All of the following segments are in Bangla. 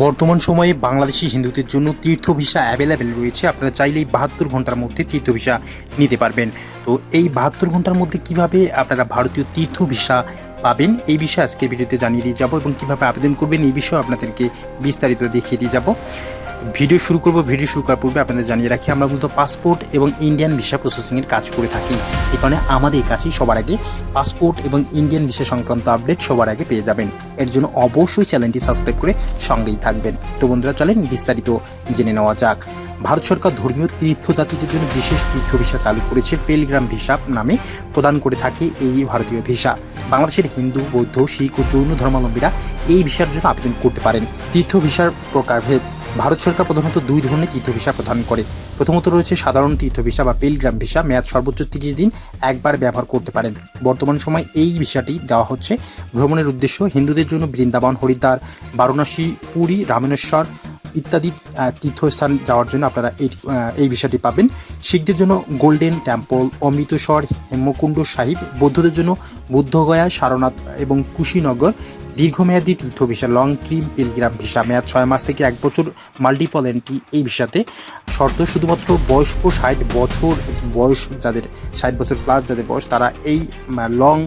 বর্তমান সময়ে বাংলাদেশি হিন্দুদের জন্য তীর্থ ভিসা অ্যাভেলেবেল রয়েছে। আপনারা চাইলেই ৭২ ঘন্টার মধ্যে তীর্থ ভিসা নিতে পারবেন। তো এই ৭২ ঘন্টার মধ্যে কিভাবে আপনারা ভারতীয় তীর্থ ভিসা পাবেন এই বিষয়ে আজকের ভিডিওতে জানিয়ে দিয়ে যাবো এবং কীভাবে আবেদন করবেন এই বিষয়ে আপনাদেরকে বিস্তারিত দেখিয়ে দিয়ে যাব। ভিডিও শুরু করব। ভিডিও শুরু করার পূর্বে আপনাদের জানিয়ে রাখি, আমরা মূলত পাসপোর্ট এবং ইন্ডিয়ান ভিসা প্রসেসিংয়ের কাজ করে থাকি। এই কারণে আমাদের কাছেই সবার আগে পাসপোর্ট এবং ইন্ডিয়ান ভিসা সংক্রান্ত আপডেট সবার আগে পেয়ে যাবেন। এর জন্য অবশ্যই চ্যানেলটি সাবস্ক্রাইব করে সঙ্গেই থাকবেন। তো বন্ধুরা, চলেন বিস্তারিত জেনে নেওয়া যাক। ভারত সরকার ধর্মীয় তীর্থযাত্রীদের জন্য বিশেষ তীর্থ ভিসা চালু করেছে। পেলগ্রাম ভিসা নামে প্রদান করে থাকে এই ভারতীয় ভিসা। বাংলাদেশের হিন্দু, বৌদ্ধ, শিখ ও জৈন ধর্মাবলম্বীরা এই ভিসার জন্য আবেদন করতে পারেন। তীর্থ ভিসার প্রকারভেদ। ভারত সরকার প্রধানত দুই ধরনের তীর্থ ভিসা প্রদান করে। প্রথমত রয়েছে সাধারণ তীর্থ ভিসা বা পেলগ্রাম ভিসা, মেয়াদ সর্বোচ্চ 30 দিন, একবার ব্যবহার করতে পারেন। বর্তমান সময় এই ভিসাটি দেওয়া হচ্ছে ভ্রমণের উদ্দেশ্য হিন্দুদের জন্য বৃন্দাবন, হরিদ্বার, বারাণসী, পুরী, রামেশ্বর ইত্যাদি তীর্থস্থান যাওয়ার জন্য আপনারা এই ভিসাটি পাবেন। শিখদের জন্য গোল্ডেন টেম্পল, অমৃতসর, হেমকুণ্ড সাহিব, বৌদ্ধদের জন্য বুদ্ধগয়া, সারনাথ এবং কুশীনগর। দীর্ঘমেয়াদী তীর্থ visa long trip pilgrim visa, মেয়াদ 6 মাস থেকে 1 বছর, মাল্টিপল এন্ট্রি। এই ভিসাতে শর্ত শুধুমাত্র বয়স্ক 60 বছর বয়স, যাদের 60 বছর প্লাস যাদের বয়স, তারা এই লং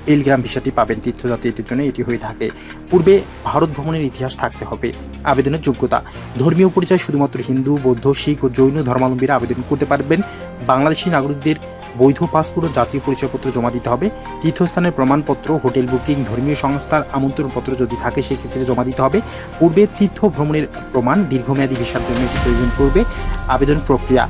পিলগ্রাম ভিসাটি পাবেন। তীর্থযাত্রীদের জন্য এটি হয়ে থাকে। পূর্বে ভারত ভ্রমণের ইতিহাস থাকতে হবে। আবেদনের যোগ্যতা। ধর্মীয় পরিচয় শুধুমাত্র হিন্দু, বৌদ্ধ, শিখ ও জৈন ধর্মাবলম্বীরা আবেদন করতে পারবেন। বাংলাদেশি নাগরিকদের বৈধ পাসপোর্ট ও জাতীয় পরিচয়পত্র জমা দিতে হবে। তীর্থস্থানের প্রমাণপত্র, হোটেল বুকিং, ধর্মীয় সংস্থার আমন্ত্রণপত্র যদি থাকে সেক্ষেত্রে জমা দিতে হবে। পূর্বে তীর্থ ভ্রমণের প্রমাণ। দীর্ঘমেয়াদী ভিসার জন্য এটি প্রয়োজন করবে। আবেদন প্রক্রিয়া।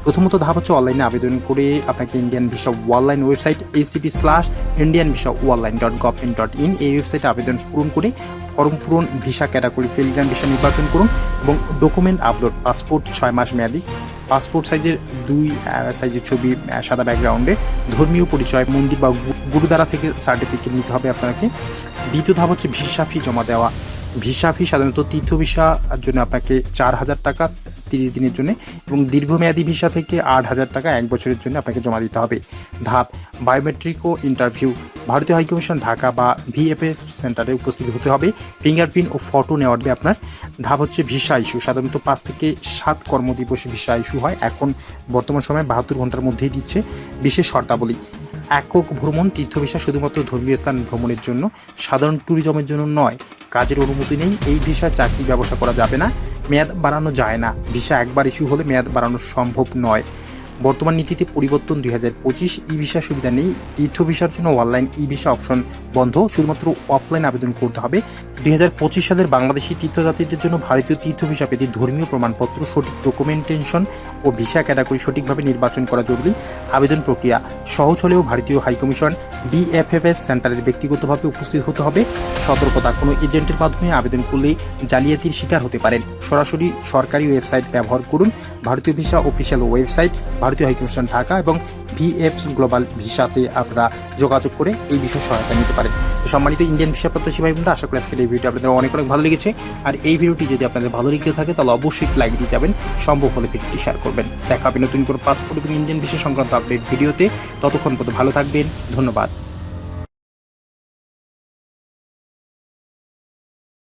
প্রথমত ধাপ হচ্ছে অনলাইনে আবেদন করে আপনাকে Indian visa online website http:/indianvisa.online.gov.in এই ওয়েবসাইটে আবেদন পূরণ করে ফর্ম পূরণ, ভিসা ক্যাটাগরি পেলগ্রাম ভিসা নির্বাচন করুন এবং ডকুমেন্ট আপলোড। পাসপোর্ট 6 মাস মেয়াদি, পাসপোর্ট সাইজের 2 সাইজের ছবি সাদা ব্যাকগ্রাউন্ডে। ধর্মীয় পরিচয়, মন্দির বা গুরুদ্বারা থেকে সার্টিফিকেট নিতে হবে আপনাকে। দ্বিতীয় ধাপ হচ্ছে ভিসা ফি জমা দেওয়া। ভিসা ফি সাধারণত তীর্থ ভিসার জন্য আপনাকে 4,000 টাকা 30 দিনের জন্য এবং দীর্ঘমেয়াদী ভিসা থেকে 8,000 টাকা 1 বছরের জন্য আপনাকে জমা দিতে হবে। ধাপ বায়োমেট্রিক ও ইন্টারভিউ। ভারতীয় হাইকমিশন ঢাকা বা ভিএফএস সেন্টারে উপস্থিত হতে হবে। ফিঙ্গারপ্রিন্ট ও ফটো নেওয়া হবে আপনার। ধাপ হচ্ছে ভিসা ইস্যু। সাধারণত 5 থেকে 7 কর্মদিবসে ভিসা ইস্যু হয়। এখন বর্তমান সময়ে 72 ঘন্টার মধ্যেই দিচ্ছে। বিশেষ শর্তাবলী। একক ভ্রমণ। তীর্থ ভিসা শুধুমাত্র ধর্মীয় স্থান ভ্রমণের জন্য, সাধারণ ট্যুরিজমের জন্য নয়। কাজের অনুমতি নেই। এই ভিসা চাকরি ব্যবসা করা যাবে না। মেয়াদ বাড়ানো যায় না। ভিসা একবার ইস্যু হলে মেয়াদ বাড়ানো সম্ভব নয়। বর্তমান নীতিতে পরিবর্তন 2025। ই ভিসা সুবিধা নেই। তীর্থ ভিসার জন্য অনলাইন ই ভিসা অপশন বন্ধ, শুধুমাত্র অফলাইন আবেদন করতে হবে। 2025 সালের বাংলাদেশি তীর্থযাত্রীদের জন্য ভারতীয় তীর্থ ভিসা পেতে ধর্মীয় প্রমাণপত্র, সঠিক ডকুমেন্টেশন ও ভিসা ক্যাটাগরি সঠিকভাবে নির্বাচন করা জরুরি। আবেদন প্রক্রিয়া সহজ হলেও ভারতীয় হাইকমিশন বিএফএফএস সেন্টারের ব্যক্তিগতভাবে উপস্থিত হতে হবে। সতর্কতা, কোনো এজেন্টের মাধ্যমে আবেদন করলে জালিয়াতির শিকার হতে পারেন। সরাসরি সরকারি ওয়েবসাইট ব্যবহার করুন। ভারতীয় ভিসা অফিসিয়াল ওয়েবসাইট, ভারতীয় হাইকমিশন ঢাকা এবং ভিএফস গ্লোবাল ভিসাতে আপনারা যোগাযোগ করে এই বিষয়ে সহায়তা নিতে পারেন। সম্মানিত ইন্ডিয়ান ভিসা প্রত্যাশী ভাই বোনরা, আশা করি আজকের এই ভিডিওটি আপনাদের অনেক ভালো লেগেছে। আর এই ভিডিওটি যদি আপনাদের ভালো লেগে থাকে তাহলে অবশ্যই লাইক দিয়ে যাবেন, সম্ভব হলে ভিডিওটি শেয়ার করবেন। দেখা হবে নতুন করে পাসপোর্ট এবং ইন্ডিয়ান ভিসা সংক্রান্ত আপডেট ভিডিওতে। ততক্ষণ পর্যন্ত ভালো থাকবেন। ধন্যবাদ।